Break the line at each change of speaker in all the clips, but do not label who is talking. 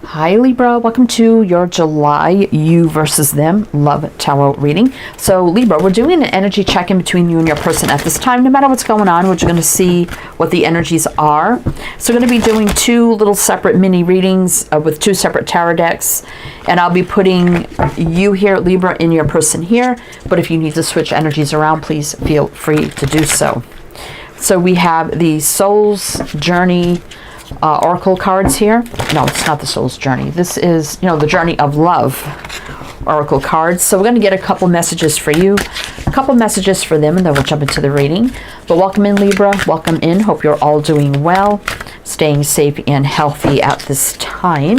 Hi Libra, welcome to your July You versus Them Love Tarot reading. So Libra, we're doing an energy check-in between you and your person at this time. No matter what's going on, we're going to see what the energies are. So we're going to be doing two little separate mini readings with two separate tarot decks. And I'll be putting you here, Libra, in your person here. But if you need to switch energies around, please feel free to do so. So we have the Soul's Journey Oracle cards here. No, it's not the Soul's Journey. This is, the Journey of Love Oracle cards. So we're going to get a couple messages for you, a couple messages for them, and then we'll jump into the reading. But welcome in, Libra. Welcome in. Hope you're all doing well, staying safe and healthy at this time.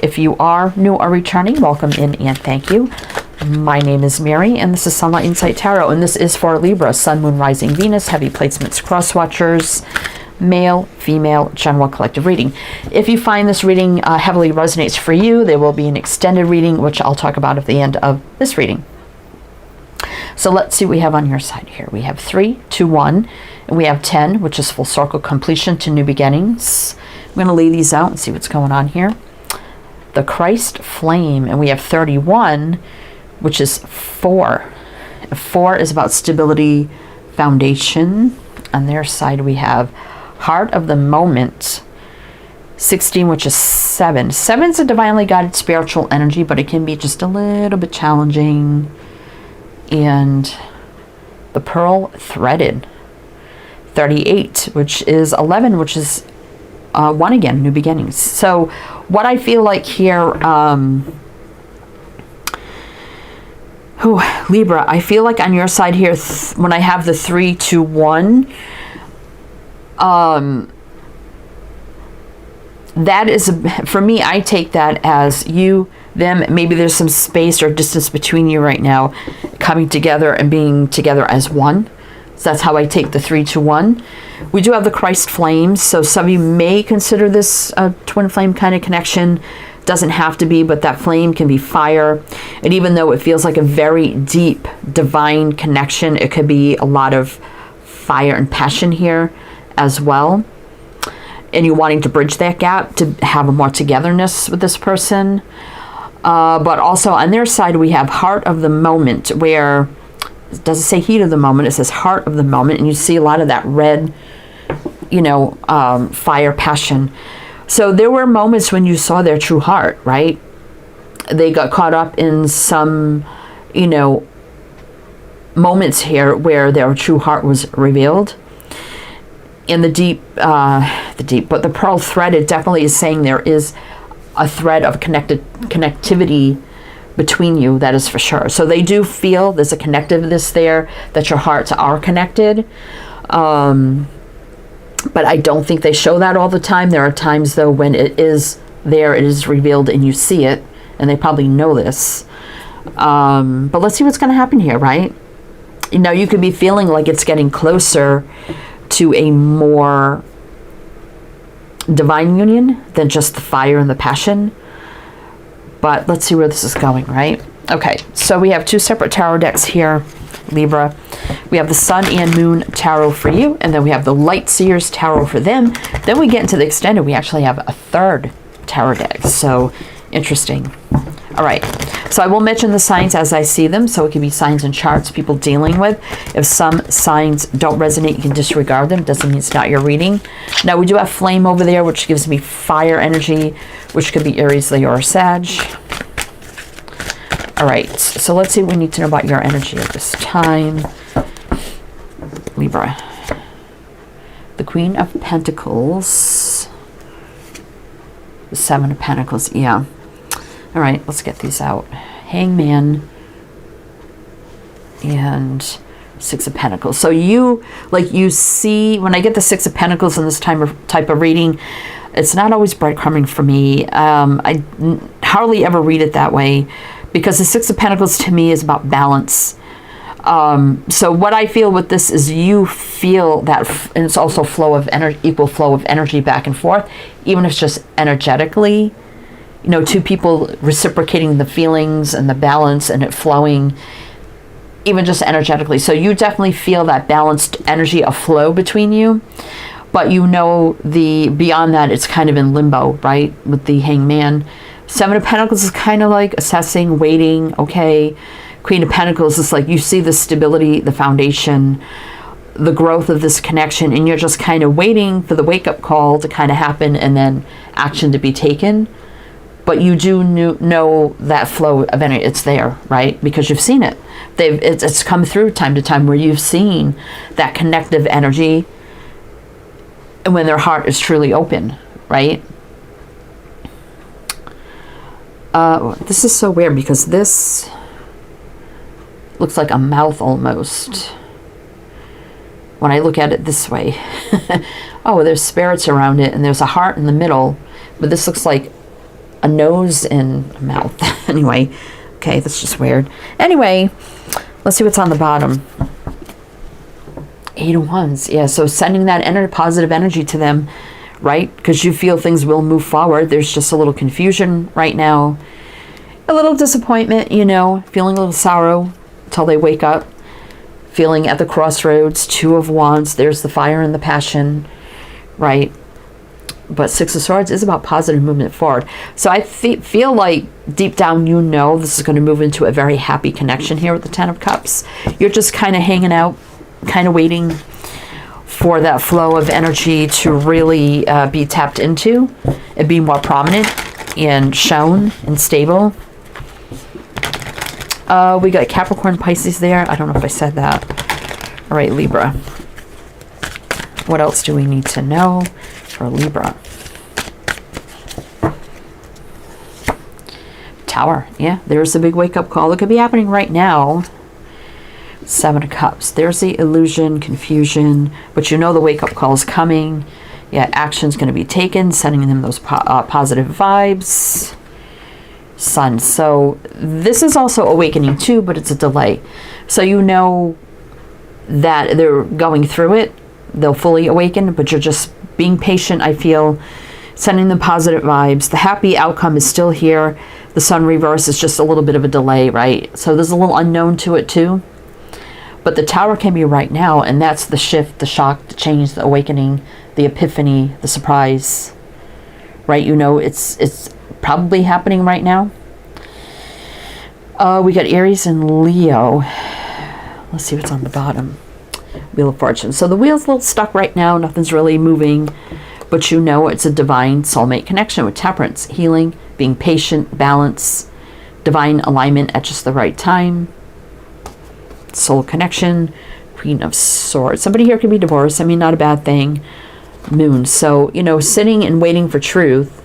If you are new or returning, welcome in and thank you. My name is Mary, and this is Sunlight Insight Tarot, and this is for Libra, Sun, Moon, Rising, Venus, heavy placements, cross watchers, male, female, general collective reading. If you find this reading heavily resonates for you, there will be an extended reading, which I'll talk about at the end of this reading. So let's see what we have on your side here. We have 3, 2, 1, and we have 10, which is full circle completion to new beginnings. I'm going to lay these out and see what's going on here. The Christ Flame, and we have 31, which is 4. 4 is about stability, foundation. On their side, we have Heart of the Moment, 16, which is 7. 7 is a divinely guided spiritual energy, but it can be just a little bit challenging. And the Pearl Threaded, 38, which is 11, which is 1 again, new beginnings. So what I feel like here, Libra, I feel like on your side here, when I have the 3, 2, 1, that is, for me, I take that as you, them, maybe there's some space or distance between you right now, coming together and being together as one. So that's how I take the 3, 2, 1. We do have the Christ Flames, so some of you may consider this a twin flame kind of connection. Doesn't have to be, but that flame can be fire. And even though it feels like a very deep divine connection, it could be a lot of fire and passion here as well. And you're wanting to bridge that gap to have a more togetherness with this person. But also on their side, we have Heart of the Moment, where it doesn't say heat of the moment, it says heart of the moment. And you see a lot of that red, fire, passion. So there were moments when you saw their true heart, right? They got caught up in some, moments here where their true heart was revealed. And but the Pearl Threaded definitely is saying there is a thread of connectivity between you, that is for sure. So they do feel there's a connectiveness there, that your hearts are connected. But I don't think they show that all the time. There are times, though, when it is there, it is revealed, and you see it, and they probably know this. But let's see what's going to happen here, right? You could be feeling like it's getting closer to a more divine union than just the fire and the passion. But let's see where this is going, right? Okay, so we have two separate tarot decks here, Libra. We have the Sun and Moon Tarot for you, and then we have the Light Seers Tarot for them. Then we get into the extended. We actually have a third tarot deck, so interesting. All right, so I will mention the signs as I see them, so it can be signs and charts people dealing with. If some signs don't resonate, you can disregard them. Doesn't mean it's not your reading. Now, we do have Flame over there, which gives me fire energy, which could be Aries, Leo, or Sag. All right, so let's see what we need to know about your energy at this time. Libra. The Queen of Pentacles. The Seven of Pentacles, yeah. All right, let's get these out. Hangman. And Six of Pentacles. So you see, when I get the Six of Pentacles in this type of reading, it's not always breadcrumbing for me. I hardly ever read it that way, because the Six of Pentacles to me is about balance. So what I feel with this is you feel that, and it's also equal flow of energy back and forth, even if it's just energetically, two people reciprocating the feelings and the balance and it flowing, even just energetically. So you definitely feel that balanced energy of flow between you. But beyond that, it's kind of in limbo, right? With the Hangman. Seven of Pentacles is kind of like assessing, waiting, okay. Queen of Pentacles is like you see the stability, the foundation, the growth of this connection, and you're just kind of waiting for the wake-up call to kind of happen and then action to be taken. But you do know that flow of energy, it's there, right? Because you've seen it. It's come through time to time where you've seen that connective energy and when their heart is truly open, right? This is so weird because this looks like a mouth almost when I look at it this way. Oh, there's spirits around it and there's a heart in the middle, but this looks like a nose and a mouth. Anyway, okay, that's just weird. Anyway, let's see what's on the bottom. 8 of Wands. Yeah, so sending that positive energy to them, right? Because you feel things will move forward. There's just a little confusion right now. A little disappointment, you know, feeling a little sorrow until they wake up. Feeling at the crossroads. 2 of Wands. There's the fire and the passion, right? But 6 of Swords is about positive movement forward. So I feel like deep down you know this is going to move into a very happy connection here with the 10 of Cups. You're just kind of hanging out, kind of waiting for that flow of energy to really be tapped into and be more prominent and shown and stable. We got Capricorn, Pisces there. I don't know if I said that. All right, Libra. What else do we need to know for Libra? Tower. Yeah, there's a big wake-up call that could be happening right now. 7 of Cups. There's the illusion, confusion, but you know the wake-up call is coming. Yeah, action's going to be taken, sending them those positive vibes. Sun. So this is also awakening too, but it's a delay. So you know that they're going through it. They'll fully awaken, but you're just being patient, I feel, sending them positive vibes. The happy outcome is still here. The Sun reverse is just a little bit of a delay, right? So there's a little unknown to it too. But the Tower can be right now, and that's the shift, the shock, the change, the awakening, the epiphany, the surprise, right? You know, it's probably happening right now. We got Aries and Leo. Let's see what's on the bottom. Wheel of Fortune. So the wheel's a little stuck right now. Nothing's really moving, but you know it's a divine soulmate connection with Temperance, healing, being patient, balance, divine alignment at just the right time, soul connection, Queen of Swords. Somebody here could be divorced. I mean, not a bad thing. Moon. So, you know, sitting and waiting for truth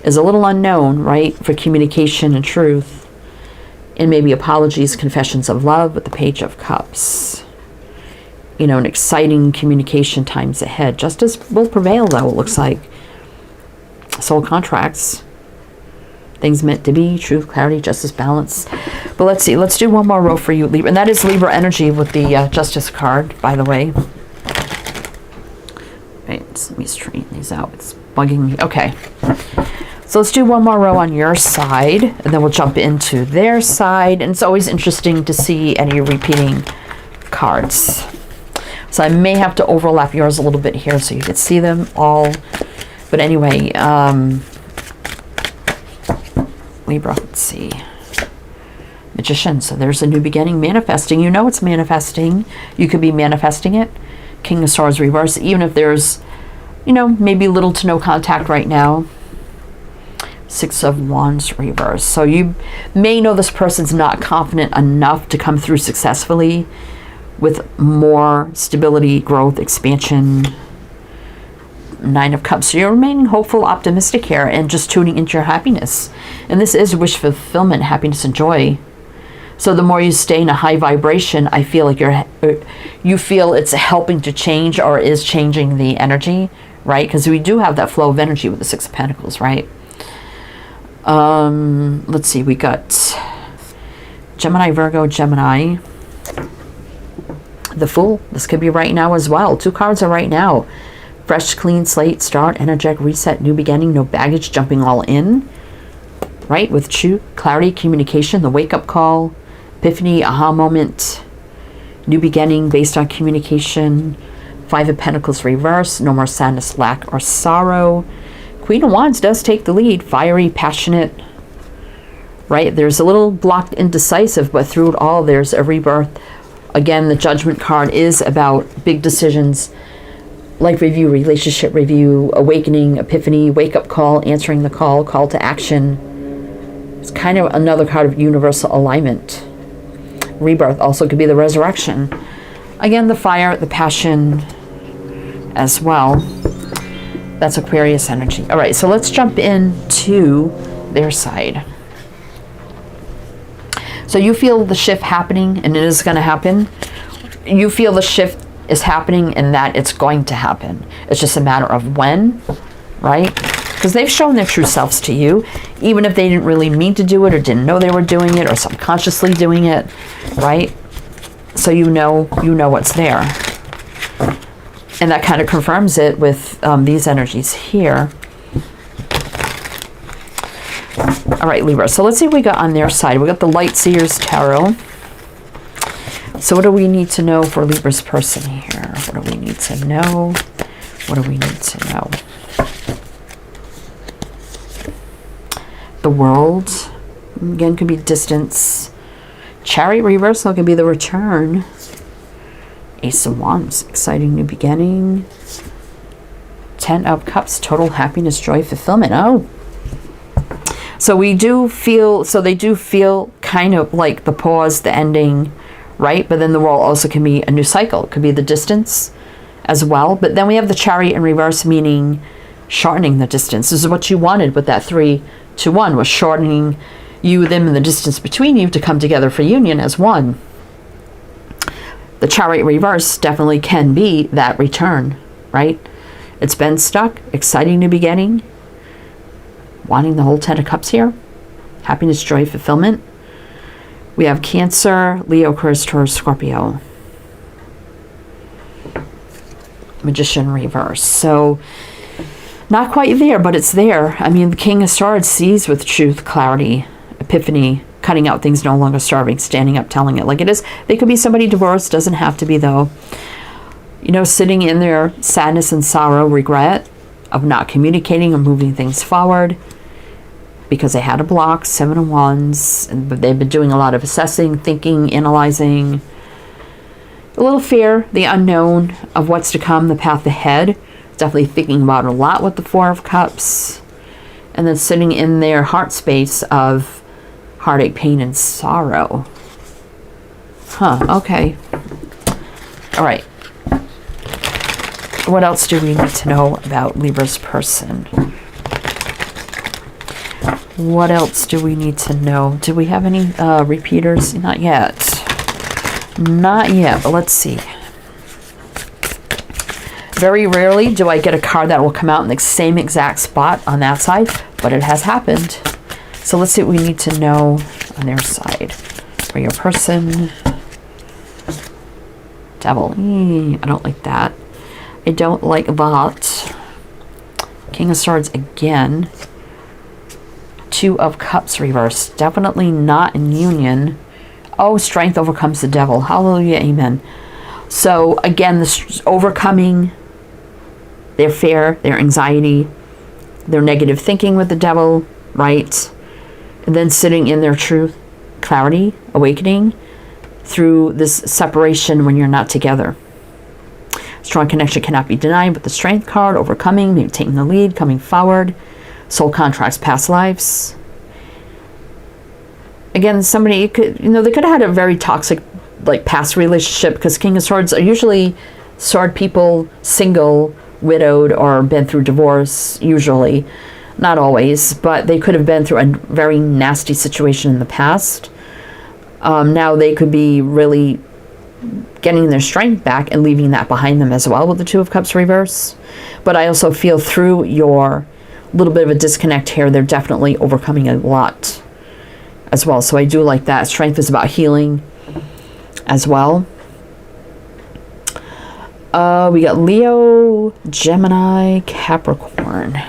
is a little unknown, right? For communication and truth. And maybe apologies, confessions of love with the Page of Cups. You know, an exciting communication times ahead. Justice will prevail, though, it looks like. Soul contracts. Things meant to be. Truth, clarity, justice, balance. But let's see. Let's do one more row for you, Libra. And that is Libra energy with the Justice card, by the way. Right, so let me straighten these out. It's bugging me. Okay. So let's do one more row on your side, and then we'll jump into their side. And it's always interesting to see any repeating cards. So I may have to overlap yours a little bit here so you can see them all. But anyway, Libra, let's see. Magician, so there's a new beginning. Manifesting, you know it's manifesting. You could be manifesting it. King of Swords reverse, even if there's, you know, maybe little to no contact right now. 6 of Wands reverse. So you may know this person's not confident enough to come through successfully with more stability, growth, expansion. 9 of Cups. So you're remaining hopeful, optimistic here, and just tuning into your happiness. And this is wish fulfillment, happiness, and joy. So the more you stay in a high vibration, I feel like you feel it's helping to change or is changing the energy, right? Because we do have that flow of energy with the 6 of Pentacles, right? Let's see. We got Gemini, Virgo, Gemini. The Fool. This could be right now as well. 2 cards are right now. Fresh, clean slate, start, energetic, reset, new beginning, no baggage, jumping all in. Right? With truth, clarity, communication, the wake-up call, epiphany, aha moment, new beginning based on communication. 5 of Pentacles reverse, no more sadness, lack, or sorrow. Queen of Wands does take the lead. Fiery, passionate, right? There's a little blocked indecisive, but through it all, there's a rebirth. Again, the Judgment card is about big decisions, life review, relationship review, awakening, epiphany, wake-up call, answering the call, call to action. It's kind of another card of universal alignment. Rebirth also could be the resurrection. Again, the fire, the passion as well. That's Aquarius energy. All right, so let's jump into their side. So you feel the shift happening, and it is going to happen. You feel the shift is happening and that it's going to happen. It's just a matter of when, right? Because they've shown their true selves to you, even if they didn't really mean to do it or didn't know they were doing it or subconsciously doing it, right? So you know what's there. And that kind of confirms it with these energies here. All right, Libra. So let's see what we got on their side. We got the Light Seers Tarot. So what do we need to know for Libra's person here? What do we need to know? What do we need to know? The World. Again, could be distance. Chariot reversal can be the return. Ace of Wands. Exciting new beginning. Ten of Cups. Total happiness, joy, fulfillment. Oh. So they do feel kind of like the pause, the ending, right? But then the World also can be a new cycle. It could be the distance as well. But then we have the Chariot in reverse, meaning shortening the distance. This is what you wanted with that 3 to 1, was shortening you, them, and the distance between you to come together for union as one. The Chariot reverse definitely can be that return, right? It's been stuck. Exciting new beginning. Wanting the whole 10 of Cups here. Happiness, joy, fulfillment. We have Cancer, Leo, Aquarius, Taurus, Scorpio. Magician reverse. So, not quite there, but it's there. I mean, the King of Swords sees with truth, clarity, epiphany, cutting out things no longer serving, standing up, telling it like it is. They could be somebody divorced, doesn't have to be though. You know, sitting in their sadness and sorrow, regret of not communicating or moving things forward. Because they had a block, 7 of Wands, but they've been doing a lot of assessing, thinking, analyzing. A little fear, the unknown of what's to come, the path ahead. Definitely thinking about it a lot with the 4 of Cups. And then sitting in their heart space of heartache, pain, and sorrow. Huh, okay. All right. What else do we need to know about Libra's person? What else do we need to know? Do we have any repeaters? Not yet. Not yet, but let's see. Very rarely do I get a card that will come out in the same exact spot on that side, but it has happened. So let's see what we need to know on their side. For your person. Devil. I don't like that. I don't like that. King of Swords again. 2 of Cups reversed. Definitely not in union. Oh, strength overcomes the devil. Hallelujah, amen. So again, this overcoming their fear, their anxiety, their negative thinking with the devil, right? And then sitting in their truth, clarity, awakening through this separation when you're not together. Strong connection cannot be denied, but the strength card, overcoming, maybe taking the lead, coming forward. Soul contracts, past lives. Again, somebody could, they could have had a very toxic, like, past relationship, because King of Swords are usually sword people, single, widowed, or been through divorce, usually. Not always, but they could have been through a very nasty situation in the past. Now they could be really getting their strength back and leaving that behind them as well with the 2 of Cups reverse. But I also feel through your little bit of a disconnect here, they're definitely overcoming a lot as well. So I do like that. Strength is about healing as well. We got Leo, Gemini, Capricorn.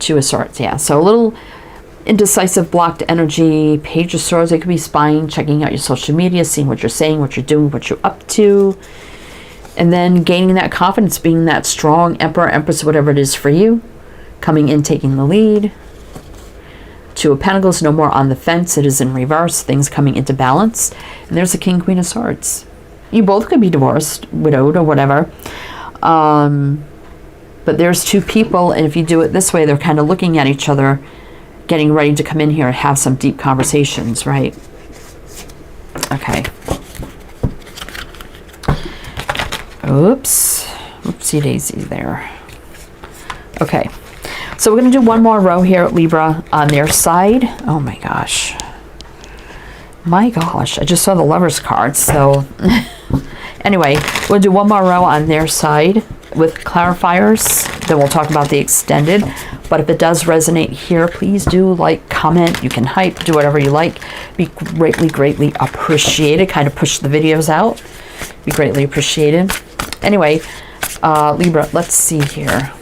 2 of Swords, yeah. So a little indecisive, blocked energy. Page of Swords, they could be spying, checking out your social media, seeing what you're saying, what you're doing, what you're up to. And then gaining that confidence, being that strong Emperor, Empress, whatever it is for you. Coming in, taking the lead. Two of Pentacles, no more on the fence. It is in reverse. Things coming into balance. And there's the King, Queen of Swords. You both could be divorced, widowed, or whatever. But there's two people, and if you do it this way, they're kind of looking at each other, getting ready to come in here and have some deep conversations, right? Okay. Oops. Oopsie daisy there. Okay. So we're going to do one more row here at Libra on their side. Oh my gosh. My gosh. I just saw the Lover's card. So anyway, we'll do one more row on their side with clarifiers. Then we'll talk about the extended. But if it does resonate here, please do like, comment. You can hype, do whatever you like. Be greatly, greatly appreciated. Kind of push the videos out. Be greatly appreciated. Anyway, Libra, let's see here.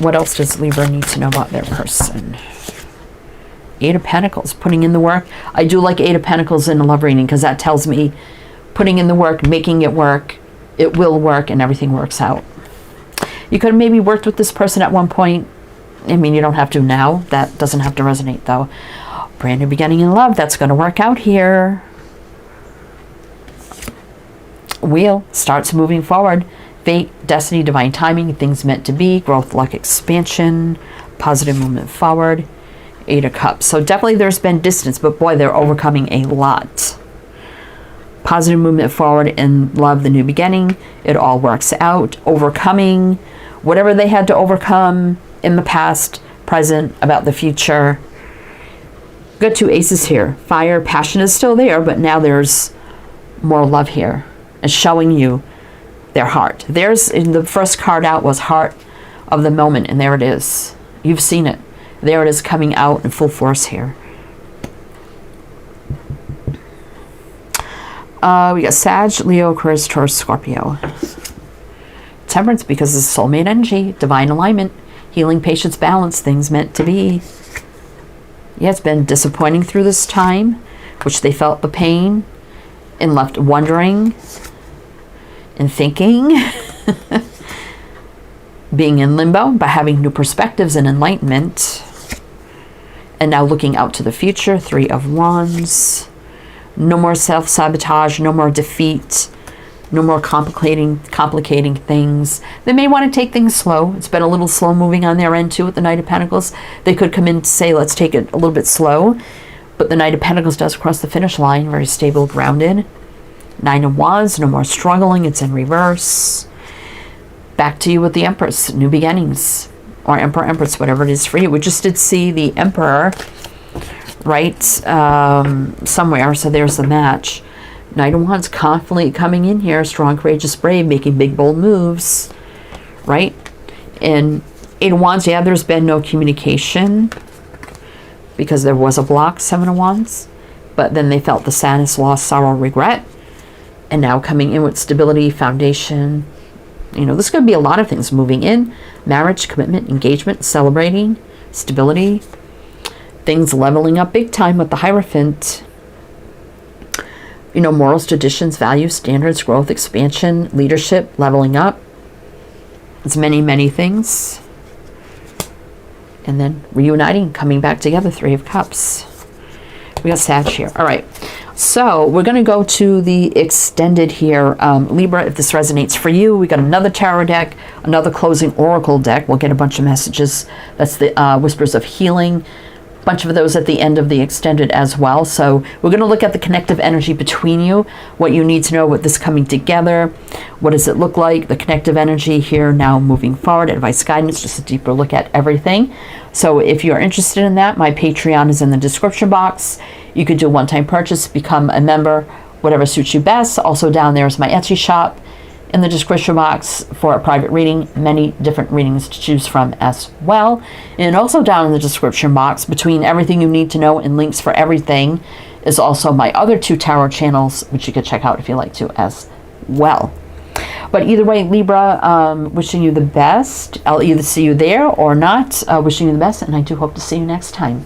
What else does Libra need to know about their person? Eight of Pentacles, putting in the work. I do like Eight of Pentacles in a love reading because that tells me putting in the work, making it work, it will work, and everything works out. You could have maybe worked with this person at one point. I mean, you don't have to now. That doesn't have to resonate, though. Brand new beginning in love. That's going to work out here. Wheel starts moving forward. Fate, destiny, divine timing, things meant to be, growth, luck, expansion, positive movement forward. Eight of Cups. So definitely there's been distance, but boy, they're overcoming a lot. Positive movement forward in love, the new beginning. It all works out. Overcoming whatever they had to overcome in the past, present, about the future. Got two aces here. Fire, passion is still there, but now there's more love here. And showing you their heart. There's, in the first card out was heart of the moment, and there it is. You've seen it. There it is coming out in full force here. We got Sag, Leo, Aquarius, Taurus, Scorpio. Temperance, because it's soulmate energy, divine alignment, healing, patience, balance, things meant to be. Yeah, it's been disappointing through this time, which they felt the pain and left wondering and thinking, being in limbo, but having new perspectives and enlightenment, and now looking out to the future. Three of Wands. No more self-sabotage, no more defeat, no more complicating things. They may want to take things slow. It's been a little slow moving on their end too with the Knight of Pentacles. They could come in to say, let's take it a little bit slow, but the Knight of Pentacles does cross the finish line, very stable, grounded. Nine of Wands, no more struggling, it's in reverse. Back to you with the Empress, new beginnings, or Emperor, Empress, whatever it is for you. We just did see the Emperor, right, somewhere, so there's the match. Knight of Wands, confidently coming in here, strong, courageous, brave, making big, bold moves, right? And Eight of Wands, yeah, there's been no communication because there was a block, Seven of Wands, but then they felt the sadness, loss, sorrow, regret. And now coming in with stability, foundation. You know, this could be a lot of things moving in. Marriage, commitment, engagement, celebrating, stability. Things leveling up big time with the Hierophant. You know, morals, traditions, values, standards, growth, expansion, leadership, leveling up. It's many, many things. And then reuniting, coming back together, Three of Cups. We got Sag here. All right. So we're going to go to the extended here. Libra, if this resonates for you, we got another tarot deck, another closing oracle deck. We'll get a bunch of messages. That's the Whispers of Healing. A bunch of those at the end of the extended as well. So we're going to look at the connective energy between you, what you need to know with this coming together. What does it look like? The connective energy here now moving forward. Advice, guidance, just a deeper look at everything. So if you're interested in that, my Patreon is in the description box. You could do a one-time purchase, become a member, whatever suits you best. Also down there is my Etsy shop in the description box for a private reading. Many different readings to choose from as well. And also down in the description box, between everything you need to know and links for everything, is also my other two tarot channels, which you could check out if you like to as well. But either way, Libra, wishing you the best. I'll either see you there or not. Wishing you the best, and I do hope to see you next time.